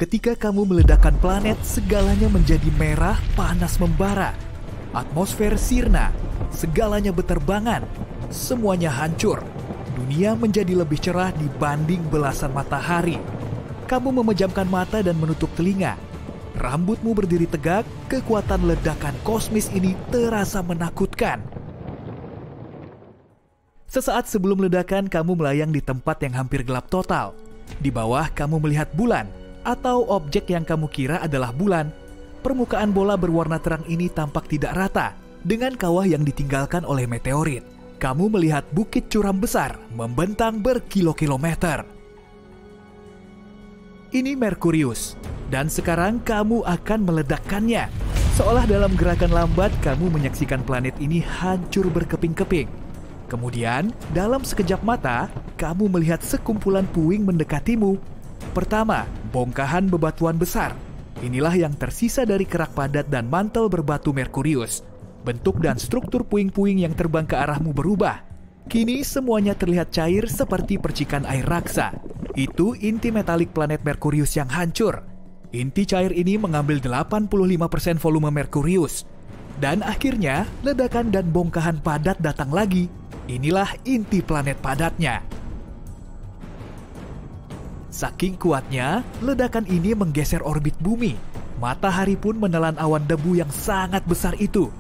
Ketika kamu meledakkan planet, segalanya menjadi merah, panas membara. Atmosfer sirna, segalanya beterbangan, semuanya hancur. Dunia menjadi lebih cerah dibanding belasan matahari. Kamu memejamkan mata dan menutup telinga. Rambutmu berdiri tegak, kekuatan ledakan kosmis ini terasa menakutkan. Sesaat sebelum ledakan, kamu melayang di tempat yang hampir gelap total. Di bawah, kamu melihat bulan, atau objek yang kamu kira adalah bulan. Permukaan bola berwarna terang ini tampak tidak rata, dengan kawah yang ditinggalkan oleh meteorit. Kamu melihat bukit curam besar, membentang berkilo-kilometer. Ini Merkurius, dan sekarang kamu akan meledakkannya. Seolah dalam gerakan lambat, kamu menyaksikan planet ini hancur berkeping-keping. Kemudian, dalam sekejap mata, kamu melihat sekumpulan puing mendekatimu. Pertama, bongkahan bebatuan besar. Inilah yang tersisa dari kerak padat dan mantel berbatu Merkurius. Bentuk dan struktur puing-puing yang terbang ke arahmu berubah. Kini semuanya terlihat cair seperti percikan air raksa. Itu inti metalik planet Merkurius yang hancur. Inti cair ini mengambil 85% volume Merkurius. Dan akhirnya, ledakan dan bongkahan padat datang lagi. Inilah inti planet padatnya. Saking kuatnya, ledakan ini menggeser orbit bumi. Matahari pun menelan awan debu yang sangat besar itu.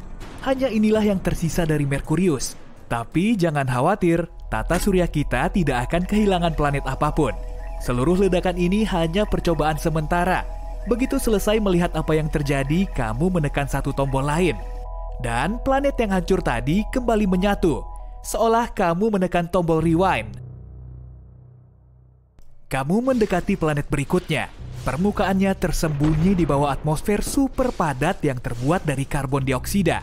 Hanya inilah yang tersisa dari Merkurius. Tapi jangan khawatir, tata surya kita tidak akan kehilangan planet apapun. Seluruh ledakan ini hanya percobaan sementara. Begitu selesai melihat apa yang terjadi, kamu menekan satu tombol lain. Dan planet yang hancur tadi kembali menyatu, seolah kamu menekan tombol rewind. Kamu mendekati planet berikutnya. Permukaannya tersembunyi di bawah atmosfer super padat yang terbuat dari karbon dioksida.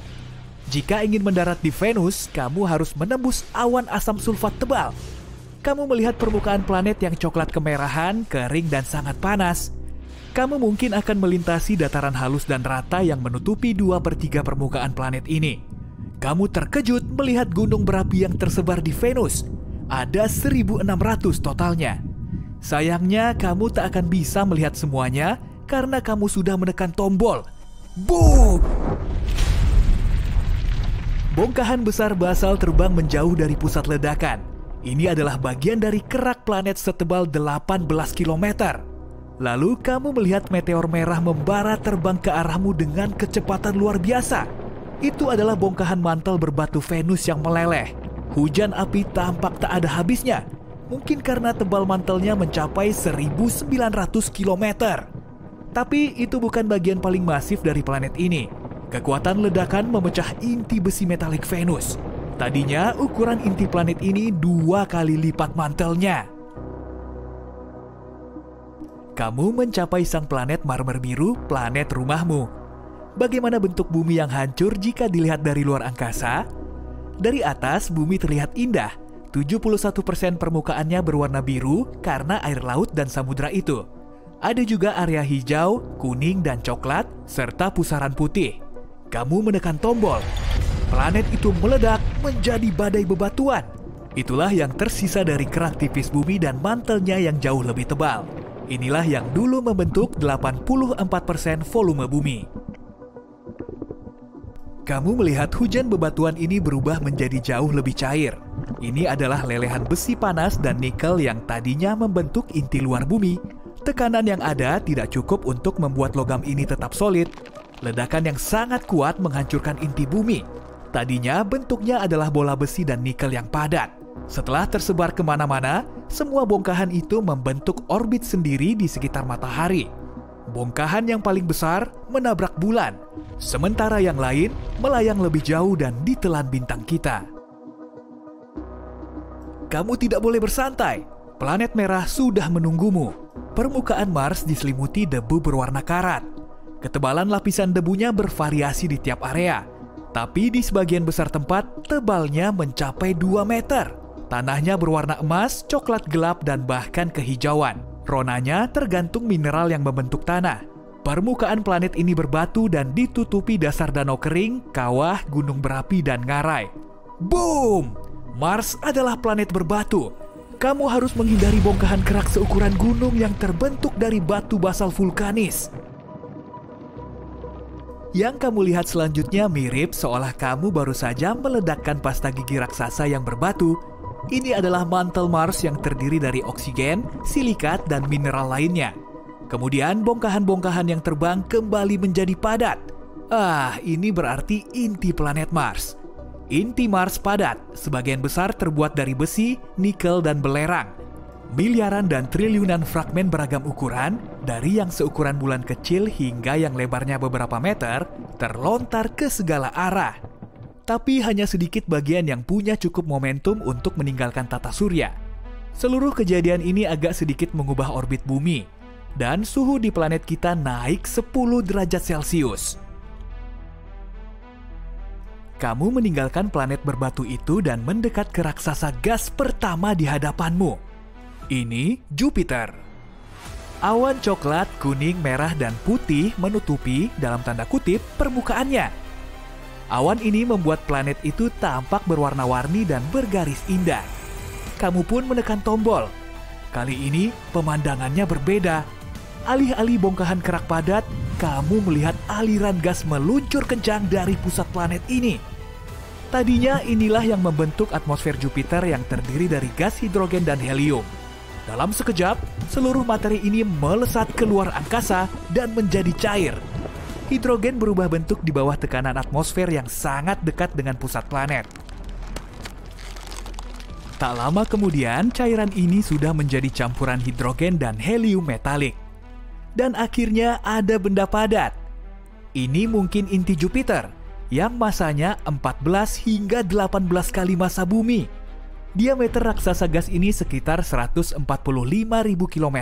Jika ingin mendarat di Venus, kamu harus menembus awan asam sulfat tebal. Kamu melihat permukaan planet yang coklat kemerahan, kering dan sangat panas. Kamu mungkin akan melintasi dataran halus dan rata yang menutupi 2/3 permukaan planet ini. Kamu terkejut melihat gunung berapi yang tersebar di Venus. Ada 1.600 totalnya. Sayangnya, kamu tak akan bisa melihat semuanya karena kamu sudah menekan tombol. Boom! Bongkahan besar basal terbang menjauh dari pusat ledakan. Ini adalah bagian dari kerak planet setebal 18 km. Lalu kamu melihat meteor merah membara terbang ke arahmu dengan kecepatan luar biasa. Itu adalah bongkahan mantel berbatu Venus yang meleleh. Hujan api tampak tak ada habisnya. Mungkin karena tebal mantelnya mencapai 1.900 km. Tapi itu bukan bagian paling masif dari planet ini. Kekuatan ledakan memecah inti besi metalik Venus. Tadinya ukuran inti planet ini 2 kali lipat mantelnya. Kamu mencapai sang planet marmer biru, planet rumahmu. Bagaimana bentuk bumi yang hancur jika dilihat dari luar angkasa? Dari atas, bumi terlihat indah. 71% permukaannya berwarna biru karena air laut dan samudra itu. Ada juga area hijau, kuning, dan coklat, serta pusaran putih. Kamu menekan tombol. Planet itu meledak menjadi badai bebatuan. Itulah yang tersisa dari kerak tipis bumi dan mantelnya yang jauh lebih tebal. Inilah yang dulu membentuk 84% volume bumi. Kamu melihat hujan bebatuan ini berubah menjadi jauh lebih cair. Ini adalah lelehan besi panas dan nikel yang tadinya membentuk inti luar bumi. Tekanan yang ada tidak cukup untuk membuat logam ini tetap solid. Ledakan yang sangat kuat menghancurkan inti bumi. Tadinya bentuknya adalah bola besi dan nikel yang padat. Setelah tersebar kemana-mana, semua bongkahan itu membentuk orbit sendiri di sekitar matahari. Bongkahan yang paling besar menabrak bulan, sementara yang lain melayang lebih jauh dan ditelan bintang kita. Kamu tidak boleh bersantai. Planet merah sudah menunggumu. Permukaan Mars diselimuti debu berwarna karat. Ketebalan lapisan debunya bervariasi di tiap area. Tapi di sebagian besar tempat, tebalnya mencapai 2 meter. Tanahnya berwarna emas, coklat gelap, dan bahkan kehijauan. Ronanya tergantung mineral yang membentuk tanah. Permukaan planet ini berbatu dan ditutupi dasar danau kering, kawah, gunung berapi, dan ngarai. Boom! Mars adalah planet berbatu. Kamu harus menghindari bongkahan kerak seukuran gunung yang terbentuk dari batu basal vulkanis. Yang kamu lihat selanjutnya mirip seolah kamu baru saja meledakkan pasta gigi raksasa yang berbatu. Ini adalah mantel Mars yang terdiri dari oksigen, silikat, dan mineral lainnya. Kemudian bongkahan-bongkahan yang terbang kembali menjadi padat. Ini berarti inti planet Mars. Inti Mars padat, sebagian besar terbuat dari besi, nikel, dan belerang. Miliaran dan triliunan fragmen beragam ukuran, dari yang seukuran bulan kecil hingga yang lebarnya beberapa meter, terlontar ke segala arah. Tapi hanya sedikit bagian yang punya cukup momentum untuk meninggalkan tata surya. Seluruh kejadian ini agak sedikit mengubah orbit bumi, dan suhu di planet kita naik 10 derajat Celcius. Kamu meninggalkan planet berbatu itu dan mendekat ke raksasa gas pertama di hadapanmu. Ini Jupiter. Awan coklat, kuning, merah, dan putih menutupi, dalam tanda kutip, permukaannya. Awan ini membuat planet itu tampak berwarna-warni dan bergaris indah. Kamu pun menekan tombol. Kali ini pemandangannya berbeda. Alih-alih bongkahan kerak padat, kamu melihat aliran gas meluncur kencang dari pusat planet ini. Tadinya inilah yang membentuk atmosfer Jupiter yang terdiri dari gas hidrogen dan helium. Dalam sekejap, seluruh materi ini melesat keluar angkasa dan menjadi cair. Hidrogen berubah bentuk di bawah tekanan atmosfer yang sangat dekat dengan pusat planet. Tak lama kemudian, cairan ini sudah menjadi campuran hidrogen dan helium metalik. Dan akhirnya ada benda padat. Ini mungkin inti Jupiter, yang masanya 14 hingga 18 kali massa bumi. Diameter raksasa gas ini sekitar 145.000 km,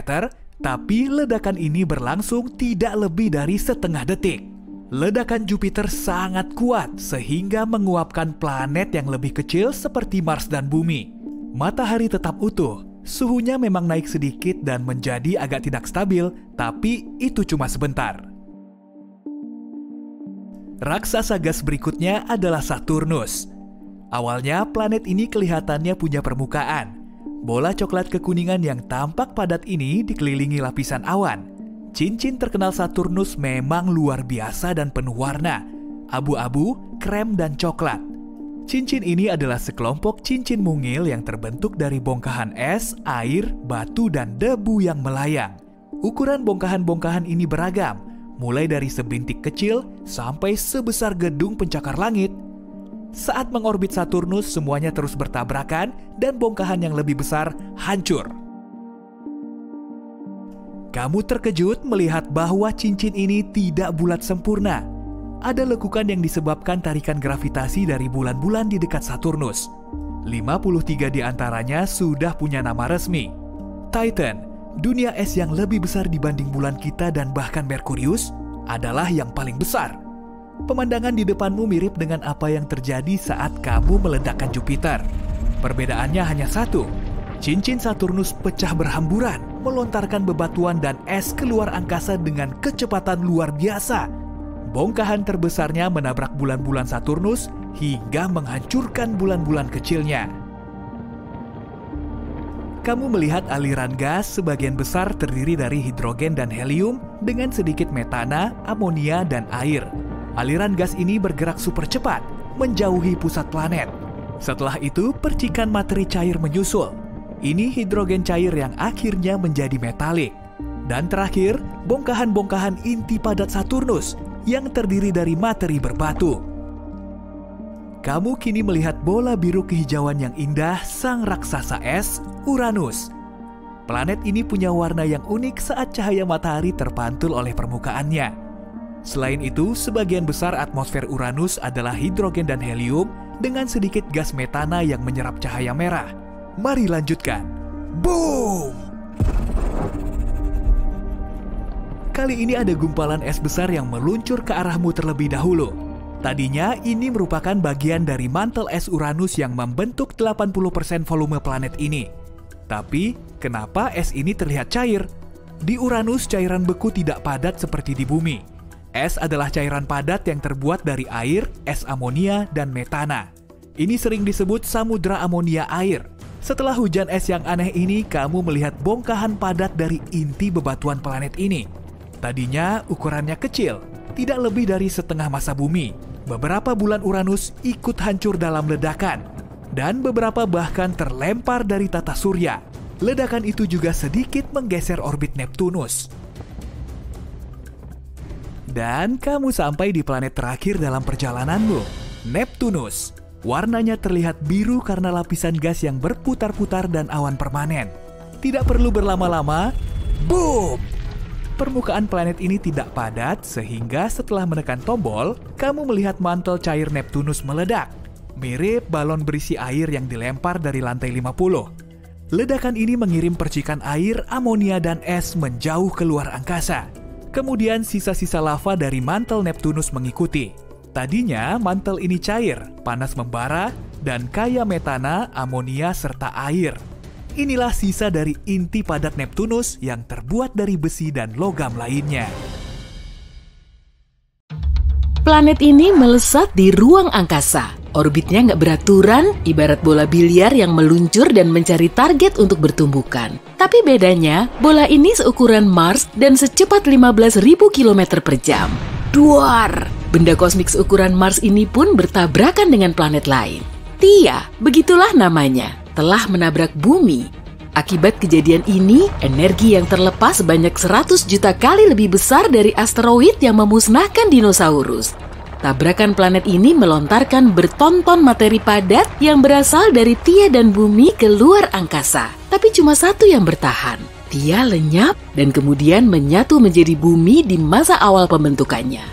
tapi ledakan ini berlangsung tidak lebih dari setengah detik. Ledakan Jupiter sangat kuat sehingga menguapkan planet yang lebih kecil seperti Mars dan Bumi. Matahari tetap utuh, suhunya memang naik sedikit dan menjadi agak tidak stabil, tapi itu cuma sebentar. Raksasa gas berikutnya adalah Saturnus. Awalnya planet ini kelihatannya punya permukaan. Bola coklat kekuningan yang tampak padat ini dikelilingi lapisan awan. Cincin terkenal Saturnus memang luar biasa dan penuh warna. Abu-abu, krem, dan coklat. Cincin ini adalah sekelompok cincin mungil yang terbentuk dari bongkahan es, air, batu, dan debu yang melayang. Ukuran bongkahan-bongkahan ini beragam, mulai dari sebintik kecil sampai sebesar gedung pencakar langit. Saat mengorbit Saturnus, semuanya terus bertabrakan dan bongkahan yang lebih besar hancur. Kamu terkejut melihat bahwa cincin ini tidak bulat sempurna. Ada lekukan yang disebabkan tarikan gravitasi dari bulan-bulan di dekat Saturnus. 53 di antaranya sudah punya nama resmi. Titan, dunia es yang lebih besar dibanding bulan kita dan bahkan Merkurius, adalah yang paling besar. Pemandangan di depanmu mirip dengan apa yang terjadi saat kamu meledakkan Jupiter. Perbedaannya hanya satu. Cincin Saturnus pecah berhamburan, melontarkan bebatuan dan es keluar angkasa dengan kecepatan luar biasa. Bongkahan terbesarnya menabrak bulan-bulan Saturnus hingga menghancurkan bulan-bulan kecilnya. Kamu melihat aliran gas sebagian besar terdiri dari hidrogen dan helium dengan sedikit metana, amonia, dan air. Aliran gas ini bergerak super cepat, menjauhi pusat planet. Setelah itu, percikan materi cair menyusul. Ini hidrogen cair yang akhirnya menjadi metalik. Dan terakhir, bongkahan-bongkahan inti padat Saturnus yang terdiri dari materi berbatu. Kamu kini melihat bola biru kehijauan yang indah sang raksasa es, Uranus. Planet ini punya warna yang unik saat cahaya matahari terpantul oleh permukaannya. Selain itu, sebagian besar atmosfer Uranus adalah hidrogen dan helium dengan sedikit gas metana yang menyerap cahaya merah. Mari lanjutkan. Boom! Kali ini ada gumpalan es besar yang meluncur ke arahmu terlebih dahulu. Tadinya ini merupakan bagian dari mantel es Uranus yang membentuk 80% volume planet ini. Tapi, kenapa es ini terlihat cair? Di Uranus, cairan beku tidak padat seperti di Bumi. Es adalah cairan padat yang terbuat dari air, es amonia, dan metana. Ini sering disebut samudra amonia air. Setelah hujan es yang aneh ini, kamu melihat bongkahan padat dari inti bebatuan planet ini. Tadinya ukurannya kecil, tidak lebih dari setengah massa bumi. Beberapa bulan Uranus ikut hancur dalam ledakan, dan beberapa bahkan terlempar dari tata surya. Ledakan itu juga sedikit menggeser orbit Neptunus. Dan kamu sampai di planet terakhir dalam perjalananmu, Neptunus. Warnanya terlihat biru karena lapisan gas yang berputar-putar dan awan permanen. Tidak perlu berlama-lama, boom! Permukaan planet ini tidak padat sehingga setelah menekan tombol, kamu melihat mantel cair Neptunus meledak. Mirip balon berisi air yang dilempar dari lantai 50. Ledakan ini mengirim percikan air, amonia, dan es menjauh keluar angkasa. Kemudian sisa-sisa lava dari mantel Neptunus mengikuti. Tadinya mantel ini cair, panas membara, dan kaya metana, amonia, serta air. Inilah sisa dari inti padat Neptunus yang terbuat dari besi dan logam lainnya. Planet ini melesat di ruang angkasa. Orbitnya nggak beraturan, ibarat bola biliar yang meluncur dan mencari target untuk bertumbukan. Tapi bedanya, bola ini seukuran Mars dan secepat 15.000 km per jam. Duar! Benda kosmik seukuran Mars ini pun bertabrakan dengan planet lain. Theia, begitulah namanya, telah menabrak bumi. Akibat kejadian ini, energi yang terlepas sebanyak 100 juta kali lebih besar dari asteroid yang memusnahkan dinosaurus. Tabrakan planet ini melontarkan bertonton materi padat yang berasal dari Theia dan bumi ke luar angkasa. Tapi cuma satu yang bertahan. Theia lenyap dan kemudian menyatu menjadi bumi di masa awal pembentukannya.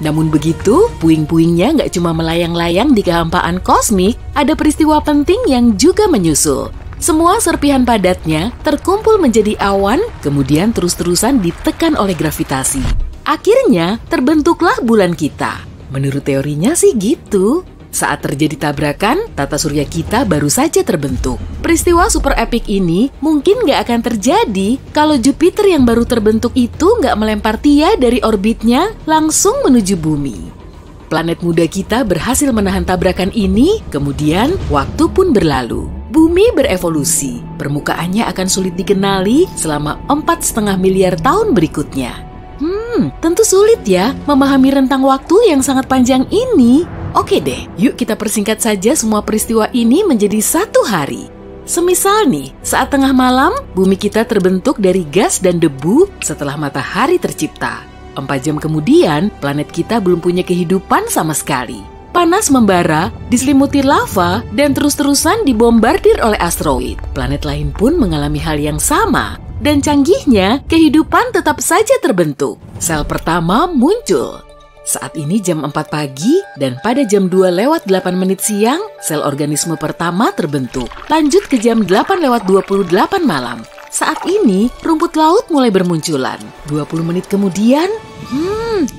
Namun begitu, puing-puingnya nggak cuma melayang-layang di kehampaan kosmik, ada peristiwa penting yang juga menyusul. Semua serpihan padatnya terkumpul menjadi awan, kemudian terus-terusan ditekan oleh gravitasi. Akhirnya, terbentuklah bulan kita. Menurut teorinya sih gitu. Saat terjadi tabrakan, tata surya kita baru saja terbentuk. Peristiwa super epic ini mungkin nggak akan terjadi kalau Jupiter yang baru terbentuk itu nggak melempar Theia dari orbitnya langsung menuju bumi. Planet muda kita berhasil menahan tabrakan ini, kemudian waktu pun berlalu. Bumi berevolusi, permukaannya akan sulit dikenali selama 4,5 miliar tahun berikutnya. Tentu sulit ya memahami rentang waktu yang sangat panjang ini. Oke deh, yuk kita persingkat saja semua peristiwa ini menjadi satu hari. Semisal nih, saat tengah malam, bumi kita terbentuk dari gas dan debu setelah matahari tercipta. 4 jam kemudian, planet kita belum punya kehidupan sama sekali. Panas membara, diselimuti lava, dan terus-terusan dibombardir oleh asteroid. Planet lain pun mengalami hal yang sama. Dan canggihnya, kehidupan tetap saja terbentuk. Sel pertama muncul. Saat ini jam 4 pagi dan pada jam 2:08 siang, sel organisme pertama terbentuk. Lanjut ke jam 8:28 malam. Saat ini, rumput laut mulai bermunculan. 20 menit kemudian,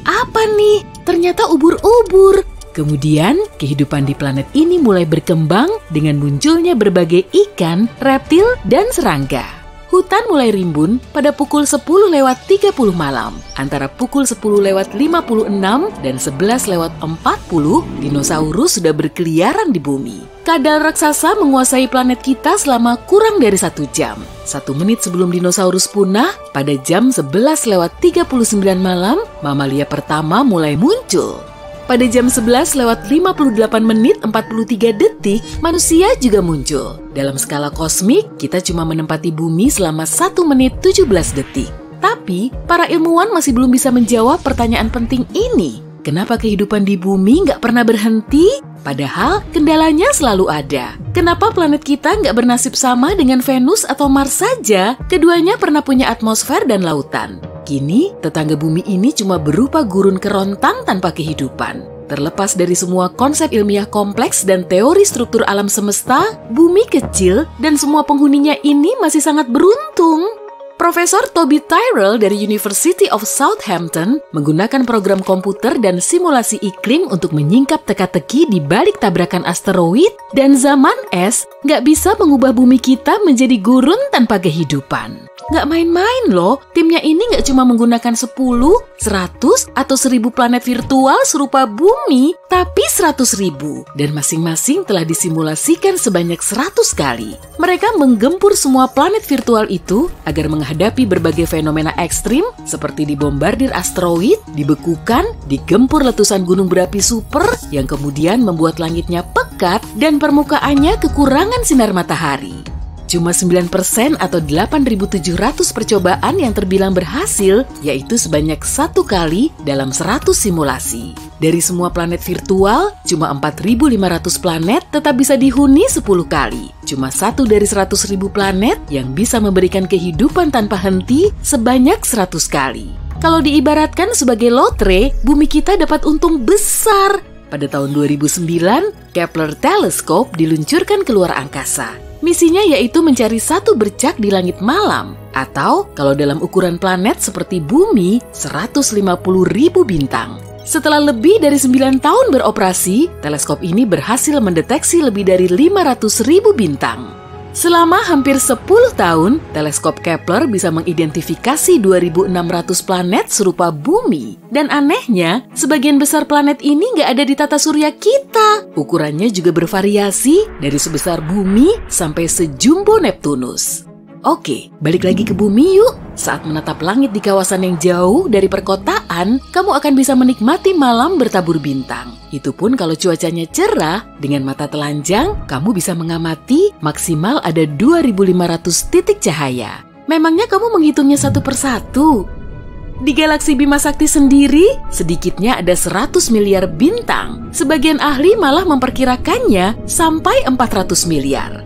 apa nih? Ternyata ubur-ubur. Kemudian, kehidupan di planet ini mulai berkembang dengan munculnya berbagai ikan, reptil, dan serangga. Hutan mulai rimbun pada pukul 10:30 malam. Antara pukul 10:56 dan 11:40, dinosaurus sudah berkeliaran di bumi. Kadal raksasa menguasai planet kita selama kurang dari 1 jam. 1 menit sebelum dinosaurus punah, pada jam 11:39 malam, mamalia pertama mulai muncul. Pada jam 11:58:43, manusia juga muncul. Dalam skala kosmik, kita cuma menempati bumi selama 1 menit 17 detik. Tapi, para ilmuwan masih belum bisa menjawab pertanyaan penting ini. Kenapa kehidupan di bumi nggak pernah berhenti? Padahal, kendalanya selalu ada. Kenapa planet kita nggak bernasib sama dengan Venus atau Mars saja? Keduanya pernah punya atmosfer dan lautan. Kini, tetangga bumi ini cuma berupa gurun kerontang tanpa kehidupan. Terlepas dari semua konsep ilmiah kompleks dan teori struktur alam semesta, bumi kecil dan semua penghuninya ini masih sangat beruntung. Profesor Toby Tyrrell dari University of Southampton menggunakan program komputer dan simulasi iklim untuk menyingkap teka-teki di balik tabrakan asteroid, dan zaman es nggak bisa mengubah bumi kita menjadi gurun tanpa kehidupan. Nggak main-main loh, timnya ini nggak cuma menggunakan 10, 100, atau 1000 planet virtual serupa bumi, tapi 100.000. Dan masing-masing telah disimulasikan sebanyak 100 kali. Mereka menggempur semua planet virtual itu agar menghadapi berbagai fenomena ekstrim seperti dibombardir asteroid, dibekukan, digempur letusan gunung berapi super yang kemudian membuat langitnya pekat dan permukaannya kekurangan sinar matahari. Cuma 9% atau 8.700 percobaan yang terbilang berhasil, yaitu sebanyak 1 kali dalam 100 simulasi. Dari semua planet virtual, cuma 4.500 planet tetap bisa dihuni 10 kali. Cuma 1 dari 100.000 planet yang bisa memberikan kehidupan tanpa henti sebanyak 100 kali. Kalau diibaratkan sebagai lotre, bumi kita dapat untung besar. Pada tahun 2009, Kepler Telescope diluncurkan ke luar angkasa. Misinya yaitu mencari satu bercak di langit malam, atau kalau dalam ukuran planet seperti bumi, 150.000 bintang. Setelah lebih dari 9 tahun beroperasi, teleskop ini berhasil mendeteksi lebih dari 500.000 bintang. Selama hampir 10 tahun, teleskop Kepler bisa mengidentifikasi 2.600 planet serupa bumi. Dan anehnya, sebagian besar planet ini nggak ada di tata surya kita. Ukurannya juga bervariasi dari sebesar bumi sampai sejumbo Neptunus. Oke, balik lagi ke bumi yuk. Saat menatap langit di kawasan yang jauh dari perkotaan, kamu akan bisa menikmati malam bertabur bintang. Itu pun kalau cuacanya cerah, dengan mata telanjang, kamu bisa mengamati maksimal ada 2.500 titik cahaya. Memangnya kamu menghitungnya satu persatu? Di galaksi Bima Sakti sendiri, sedikitnya ada 100 miliar bintang. Sebagian ahli malah memperkirakannya sampai 400 miliar.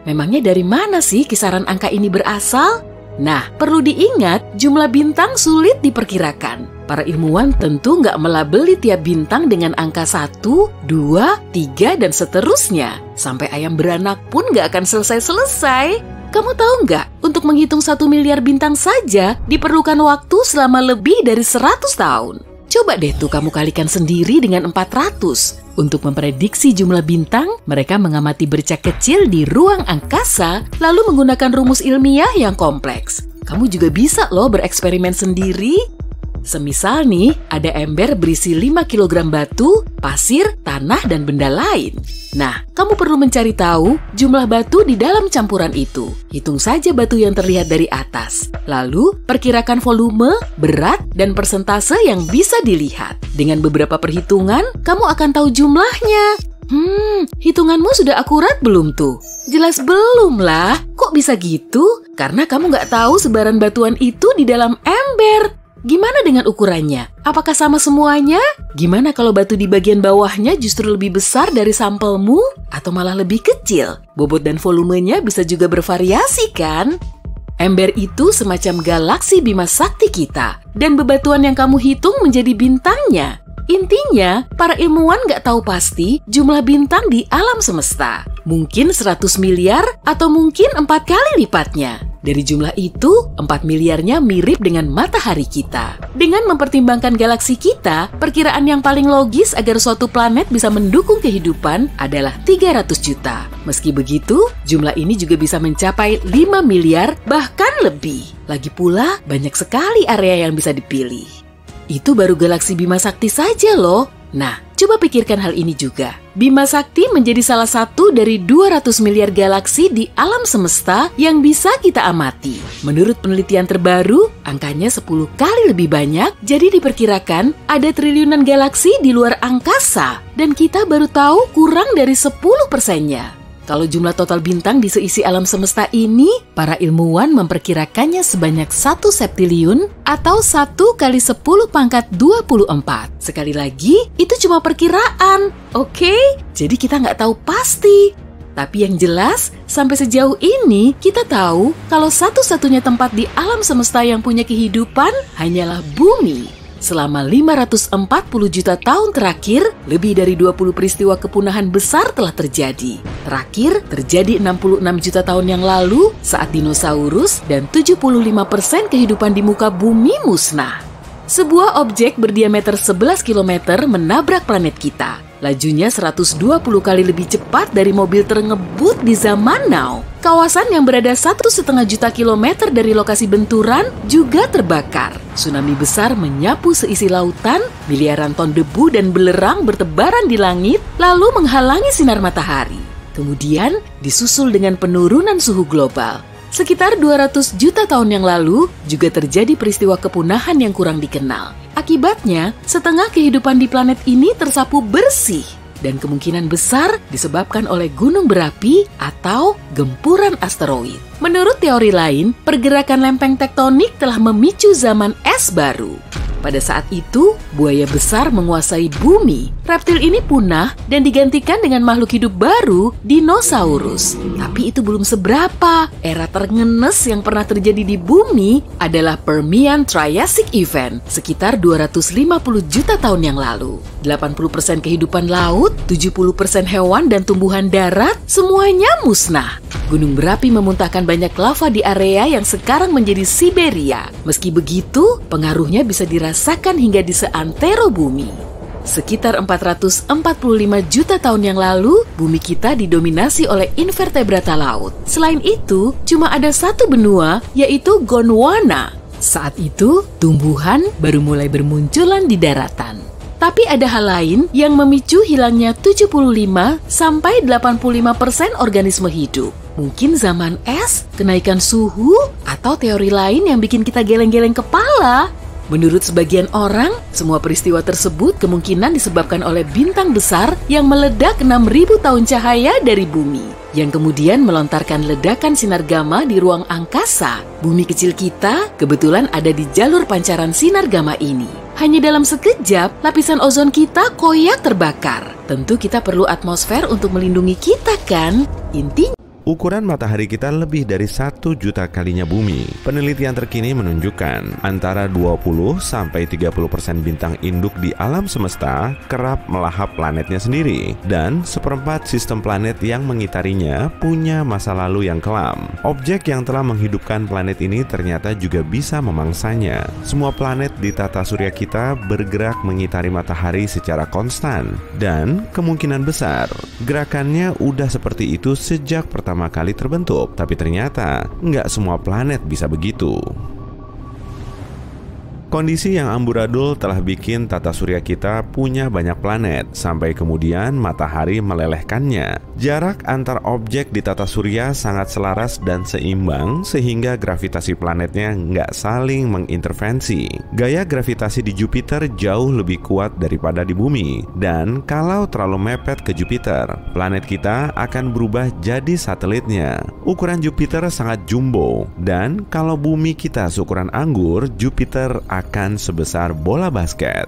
Memangnya dari mana sih kisaran angka ini berasal? Nah, perlu diingat, jumlah bintang sulit diperkirakan. Para ilmuwan tentu nggak melabeli tiap bintang dengan angka 1, 2, 3, dan seterusnya. Sampai ayam beranak pun nggak akan selesai-selesai. Kamu tahu nggak, untuk menghitung 1 miliar bintang saja diperlukan waktu selama lebih dari 100 tahun. Coba deh tuh kamu kalikan sendiri dengan 400. Untuk memprediksi jumlah bintang, mereka mengamati bercak kecil di ruang angkasa, lalu menggunakan rumus ilmiah yang kompleks. Kamu juga bisa loh bereksperimen sendiri. Semisal nih, ada ember berisi 5 kg batu, pasir, tanah, dan benda lain. Nah, kamu perlu mencari tahu jumlah batu di dalam campuran itu. Hitung saja batu yang terlihat dari atas. Lalu, perkirakan volume, berat, dan persentase yang bisa dilihat. Dengan beberapa perhitungan, kamu akan tahu jumlahnya. Hitunganmu sudah akurat belum tuh? Jelas belum lah. Kok bisa gitu? Karena kamu nggak tahu sebaran batuan itu di dalam ember. Gimana dengan ukurannya? Apakah sama semuanya? Gimana kalau batu di bagian bawahnya justru lebih besar dari sampelmu? Atau malah lebih kecil? Bobot dan volumenya bisa juga bervariasi kan? Ember itu semacam galaksi Bima Sakti kita. Dan bebatuan yang kamu hitung menjadi bintangnya. Intinya, para ilmuwan nggak tahu pasti jumlah bintang di alam semesta. Mungkin 100 miliar atau mungkin 4 kali lipatnya. Dari jumlah itu, 4 miliarnya mirip dengan matahari kita. Dengan mempertimbangkan galaksi kita, perkiraan yang paling logis agar suatu planet bisa mendukung kehidupan adalah 300 juta. Meski begitu, jumlah ini juga bisa mencapai 5 miliar bahkan lebih. Lagi pula, banyak sekali area yang bisa dipilih. Itu baru galaksi Bima Sakti saja loh. Nah, coba pikirkan hal ini juga. Bima Sakti menjadi salah satu dari 200 miliar galaksi di alam semesta yang bisa kita amati. Menurut penelitian terbaru, angkanya 10 kali lebih banyak, jadi diperkirakan ada triliunan galaksi di luar angkasa. Dan kita baru tahu kurang dari 10%-nya. Kalau jumlah total bintang di seisi alam semesta ini, para ilmuwan memperkirakannya sebanyak 1 septiliun atau 1 kali 10 pangkat 24. Sekali lagi, itu cuma perkiraan, oke? Jadi kita nggak tahu pasti. Tapi yang jelas, sampai sejauh ini kita tahu kalau satu-satunya tempat di alam semesta yang punya kehidupan hanyalah bumi. Selama 540 juta tahun terakhir, lebih dari 20 peristiwa kepunahan besar telah terjadi. Terakhir, terjadi 66 juta tahun yang lalu saat dinosaurus dan 75% kehidupan di muka bumi musnah. Sebuah objek berdiameter 11 km menabrak planet kita. Lajunya 120 kali lebih cepat dari mobil terngebut di zaman now. Kawasan yang berada 1,5 juta kilometer dari lokasi benturan juga terbakar. Tsunami besar menyapu seisi lautan, miliaran ton debu dan belerang bertebaran di langit, lalu menghalangi sinar matahari. Kemudian disusul dengan penurunan suhu global. Sekitar 200 juta tahun yang lalu juga terjadi peristiwa kepunahan yang kurang dikenal. Akibatnya, setengah kehidupan di planet ini tersapu bersih dan kemungkinan besar disebabkan oleh gunung berapi atau gempuran asteroid. Menurut teori lain, pergerakan lempeng tektonik telah memicu zaman es baru. Pada saat itu, buaya besar menguasai bumi. Reptil ini punah dan digantikan dengan makhluk hidup baru, dinosaurus. Tapi itu belum seberapa. Era terngenes yang pernah terjadi di bumi adalah Permian Triassic Event, sekitar 250 juta tahun yang lalu. 80% kehidupan laut, 70% hewan dan tumbuhan darat, semuanya musnah. Gunung berapi memuntahkan banyak lava di area yang sekarang menjadi Siberia. Meski begitu, pengaruhnya bisa dirasakan hingga di seantero bumi. Sekitar 445 juta tahun yang lalu, bumi kita didominasi oleh invertebrata laut. Selain itu, cuma ada satu benua, yaitu Gondwana. Saat itu, tumbuhan baru mulai bermunculan di daratan. Tapi ada hal lain yang memicu hilangnya 75-85% organisme hidup. Mungkin zaman es, kenaikan suhu, atau teori lain yang bikin kita geleng-geleng kepala. Menurut sebagian orang, semua peristiwa tersebut kemungkinan disebabkan oleh bintang besar yang meledak 6.000 tahun cahaya dari bumi, yang kemudian melontarkan ledakan sinar gamma di ruang angkasa. Bumi kecil kita kebetulan ada di jalur pancaran sinar gamma ini. Hanya dalam sekejap, lapisan ozon kita koyak terbakar. Tentu kita perlu atmosfer untuk melindungi kita kan? Intinya, ukuran matahari kita lebih dari 1 juta kalinya bumi. Penelitian terkini menunjukkan antara 20-30% bintang induk di alam semesta kerap melahap planetnya sendiri, dan seperempat sistem planet yang mengitarinya punya masa lalu yang kelam. Objek yang telah menghidupkan planet ini ternyata juga bisa memangsanya. Semua planet di tata surya kita bergerak mengitari matahari secara konstan, dan kemungkinan besar gerakannya udah seperti itu sejak pertama kali terbentuk, tapi ternyata nggak semua planet bisa begitu. Kondisi yang amburadul telah bikin tata surya kita punya banyak planet, sampai kemudian matahari melelehkannya. Jarak antar objek di tata surya sangat selaras dan seimbang, sehingga gravitasi planetnya nggak saling mengintervensi. Gaya gravitasi di Jupiter jauh lebih kuat daripada di bumi, dan kalau terlalu mepet ke Jupiter, planet kita akan berubah jadi satelitnya. Ukuran Jupiter sangat jumbo, dan kalau bumi kita seukuran anggur, Jupiter akan sebesar bola basket.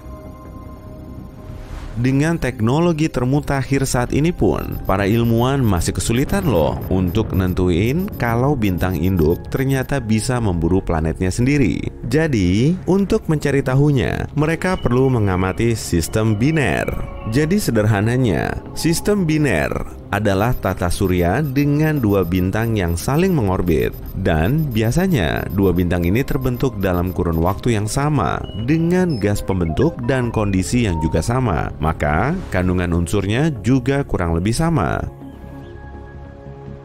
Dengan teknologi termutakhir saat ini pun, para ilmuwan masih kesulitan loh untuk nentuin kalau bintang induk ternyata bisa memburu planetnya sendiri. Jadi, untuk mencari tahunya, mereka perlu mengamati sistem biner. Jadi sederhananya, sistem biner adalah tata surya dengan dua bintang yang saling mengorbit, dan biasanya dua bintang ini terbentuk dalam kurun waktu yang sama dengan gas pembentuk dan kondisi yang juga sama, maka kandungan unsurnya juga kurang lebih sama.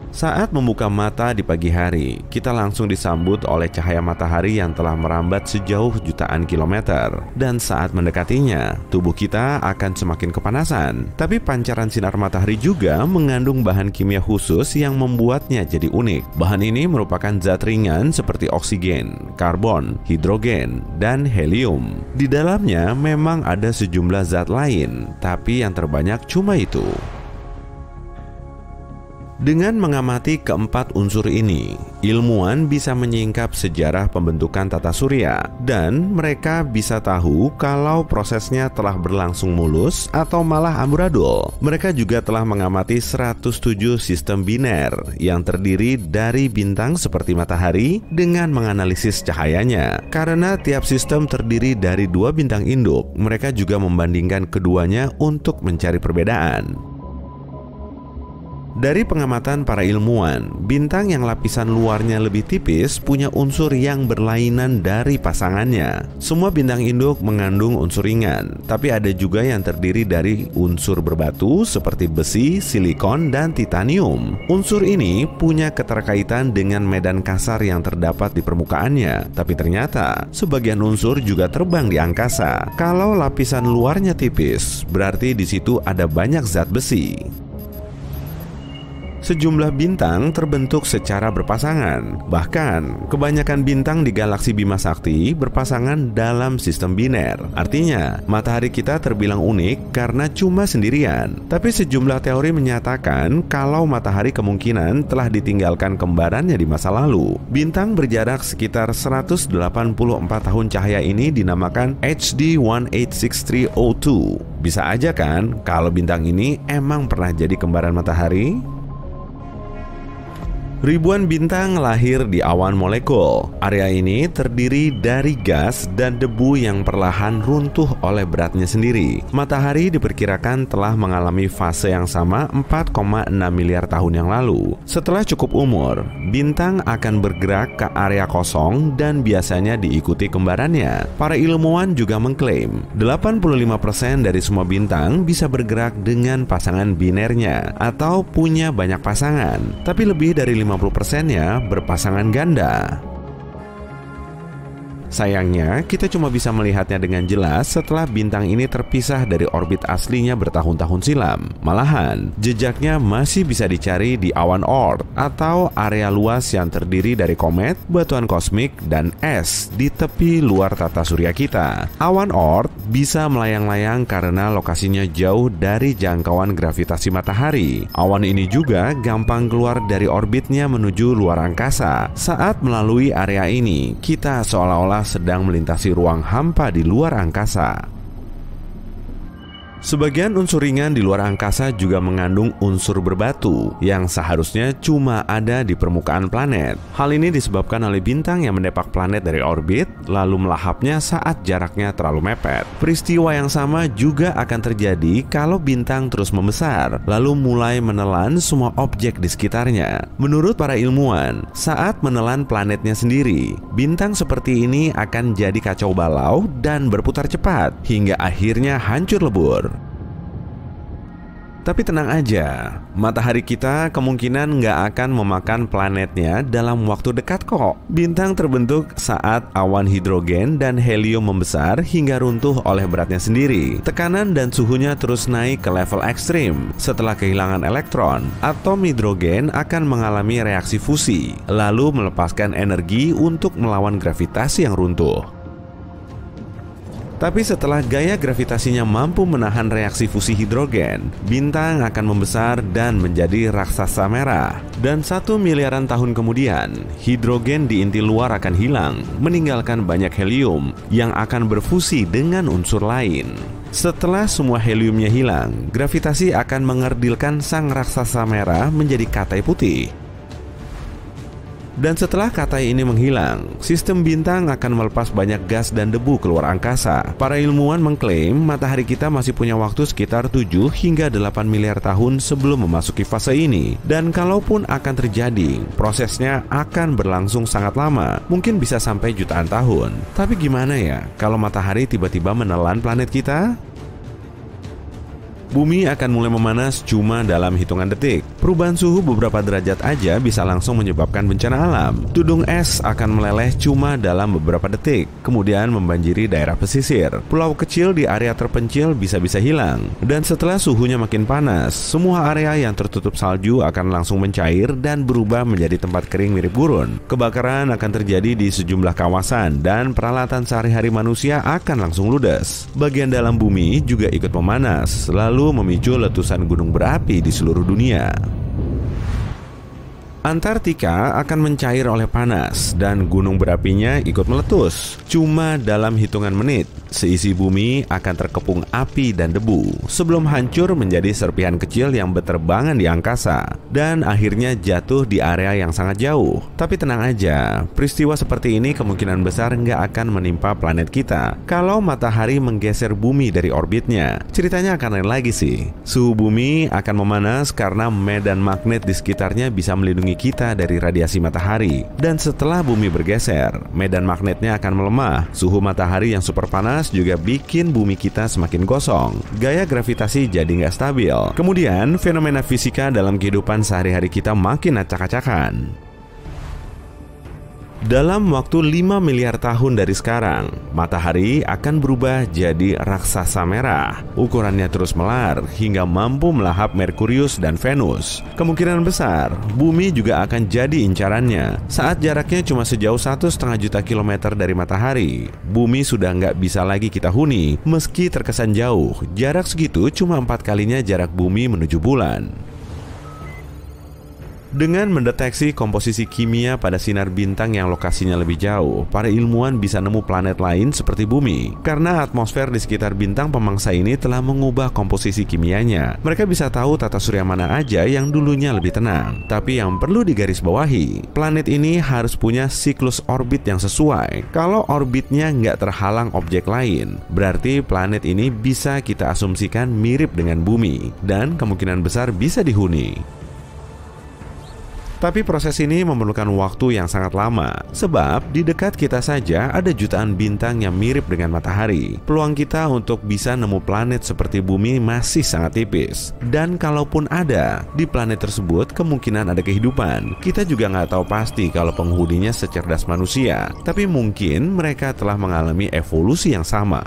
Saat membuka mata di pagi hari, kita langsung disambut oleh cahaya matahari yang telah merambat sejauh jutaan kilometer. Dan saat mendekatinya, tubuh kita akan semakin kepanasan. Tapi pancaran sinar matahari juga mengandung bahan kimia khusus yang membuatnya jadi unik. Bahan ini merupakan zat ringan seperti oksigen, karbon, hidrogen, dan helium. Di dalamnya memang ada sejumlah zat lain, tapi yang terbanyak cuma itu. Dengan mengamati keempat unsur ini, ilmuwan bisa menyingkap sejarah pembentukan tata surya, dan mereka bisa tahu kalau prosesnya telah berlangsung mulus atau malah amburadul. Mereka juga telah mengamati 107 sistem biner yang terdiri dari bintang seperti matahari dengan menganalisis cahayanya. Karena tiap sistem terdiri dari dua bintang induk, mereka juga membandingkan keduanya untuk mencari perbedaan. Dari pengamatan para ilmuwan, bintang yang lapisan luarnya lebih tipis punya unsur yang berlainan dari pasangannya. Semua bintang induk mengandung unsur ringan, tapi ada juga yang terdiri dari unsur berbatu seperti besi, silikon, dan titanium. Unsur ini punya keterkaitan dengan medan kasar yang terdapat di permukaannya, tapi ternyata sebagian unsur juga terbang di angkasa. Kalau lapisan luarnya tipis, berarti di situ ada banyak zat besi. Sejumlah bintang terbentuk secara berpasangan. Bahkan, kebanyakan bintang di galaksi Bima Sakti berpasangan dalam sistem biner. Artinya, matahari kita terbilang unik karena cuma sendirian. Tapi sejumlah teori menyatakan kalau matahari kemungkinan telah ditinggalkan kembarannya di masa lalu. Bintang berjarak sekitar 184 tahun cahaya ini dinamakan HD 186302. Bisa aja kan kalau bintang ini emang pernah jadi kembaran matahari? Ribuan bintang lahir di awan molekul. Area ini terdiri dari gas dan debu yang perlahan runtuh oleh beratnya sendiri. Matahari diperkirakan telah mengalami fase yang sama 4,6 miliar tahun yang lalu. Setelah cukup umur, bintang akan bergerak ke area kosong dan biasanya diikuti kembarannya. Para ilmuwan juga mengklaim 85% dari semua bintang bisa bergerak dengan pasangan binernya atau punya banyak pasangan, tapi lebih dari 50%-nya berpasangan ganda. Sayangnya, kita cuma bisa melihatnya dengan jelas setelah bintang ini terpisah dari orbit aslinya bertahun-tahun silam. Malahan, jejaknya masih bisa dicari di awan Oort atau area luas yang terdiri dari komet, batuan kosmik, dan es di tepi luar tata surya kita. Awan Oort bisa melayang-layang karena lokasinya jauh dari jangkauan gravitasi matahari. Awan ini juga gampang keluar dari orbitnya menuju luar angkasa. Saat melalui area ini, kita seolah-olah sedang melintasi ruang hampa di luar angkasa. Sebagian unsur ringan di luar angkasa juga mengandung unsur berbatu yang seharusnya cuma ada di permukaan planet. Hal ini disebabkan oleh bintang yang mendepak planet dari orbit lalu melahapnya saat jaraknya terlalu mepet. Peristiwa yang sama juga akan terjadi kalau bintang terus membesar lalu mulai menelan semua objek di sekitarnya. Menurut para ilmuwan, saat menelan planetnya sendiri, bintang seperti ini akan jadi kacau balau dan berputar cepat hingga akhirnya hancur lebur. Tapi tenang aja, matahari kita kemungkinan nggak akan memakan planetnya dalam waktu dekat kok. Bintang terbentuk saat awan hidrogen dan helium membesar hingga runtuh oleh beratnya sendiri. Tekanan dan suhunya terus naik ke level ekstrim. Setelah kehilangan elektron, atom hidrogen akan mengalami reaksi fusi, lalu melepaskan energi untuk melawan gravitasi yang runtuh. Tapi setelah gaya gravitasinya mampu menahan reaksi fusi hidrogen, bintang akan membesar dan menjadi raksasa merah. Dan 1 miliaran tahun kemudian, hidrogen di inti luar akan hilang, meninggalkan banyak helium yang akan berfusi dengan unsur lain. Setelah semua heliumnya hilang, gravitasi akan mengerdilkan sang raksasa merah menjadi katai putih. Dan setelah katai ini menghilang, sistem bintang akan melepas banyak gas dan debu keluar angkasa. Para ilmuwan mengklaim matahari kita masih punya waktu sekitar 7 hingga 8 miliar tahun sebelum memasuki fase ini. Dan kalaupun akan terjadi, prosesnya akan berlangsung sangat lama, mungkin bisa sampai jutaan tahun. Tapi gimana ya kalau matahari tiba-tiba menelan planet kita? Bumi akan mulai memanas cuma dalam hitungan detik. Perubahan suhu beberapa derajat aja bisa langsung menyebabkan bencana alam. Tudung es akan meleleh cuma dalam beberapa detik, kemudian membanjiri daerah pesisir. Pulau kecil di area terpencil bisa-bisa hilang. Dan setelah suhunya makin panas, semua area yang tertutup salju akan langsung mencair dan berubah menjadi tempat kering mirip gurun. Kebakaran akan terjadi di sejumlah kawasan dan peralatan sehari-hari manusia akan langsung ludes. Bagian dalam bumi juga ikut memanas, lalu memicu letusan gunung berapi di seluruh dunia. Antartika akan mencair oleh panas dan gunung berapinya ikut meletus. Cuma dalam hitungan menit, seisi bumi akan terkepung api dan debu sebelum hancur menjadi serpihan kecil yang berterbangan di angkasa dan akhirnya jatuh di area yang sangat jauh. Tapi tenang aja, peristiwa seperti ini kemungkinan besar nggak akan menimpa planet kita kalau matahari menggeser bumi dari orbitnya. Ceritanya akan lain lagi sih. Suhu bumi akan memanas karena medan magnet di sekitarnya bisa melindungi kita dari radiasi matahari. Dan setelah bumi bergeser, medan magnetnya akan melemah. Suhu matahari yang super panas juga bikin bumi kita semakin gosong. Gaya gravitasi jadi nggak stabil. Kemudian, fenomena fisika dalam kehidupan sehari-hari kita makin acak-acakan. Dalam waktu 5 miliar tahun dari sekarang, matahari akan berubah jadi raksasa merah. Ukurannya terus melar hingga mampu melahap Merkurius dan Venus. Kemungkinan besar, bumi juga akan jadi incarannya. Saat jaraknya cuma sejauh 1,5 juta kilometer dari matahari, bumi sudah nggak bisa lagi kita huni. Meski terkesan jauh, jarak segitu cuma 4 kalinya jarak bumi menuju bulan. Dengan mendeteksi komposisi kimia pada sinar bintang yang lokasinya lebih jauh, para ilmuwan bisa nemu planet lain seperti bumi. Karena atmosfer di sekitar bintang pemangsa ini telah mengubah komposisi kimianya, mereka bisa tahu tata surya mana aja yang dulunya lebih tenang. Tapi yang perlu digarisbawahi, planet ini harus punya siklus orbit yang sesuai. Kalau orbitnya nggak terhalang objek lain, berarti planet ini bisa kita asumsikan mirip dengan bumi dan kemungkinan besar bisa dihuni. Tapi proses ini memerlukan waktu yang sangat lama, sebab di dekat kita saja ada jutaan bintang yang mirip dengan matahari. Peluang kita untuk bisa nemu planet seperti bumi masih sangat tipis. Dan kalaupun ada, di planet tersebut kemungkinan ada kehidupan. Kita juga nggak tahu pasti kalau penghuninya secerdas manusia, tapi mungkin mereka telah mengalami evolusi yang sama.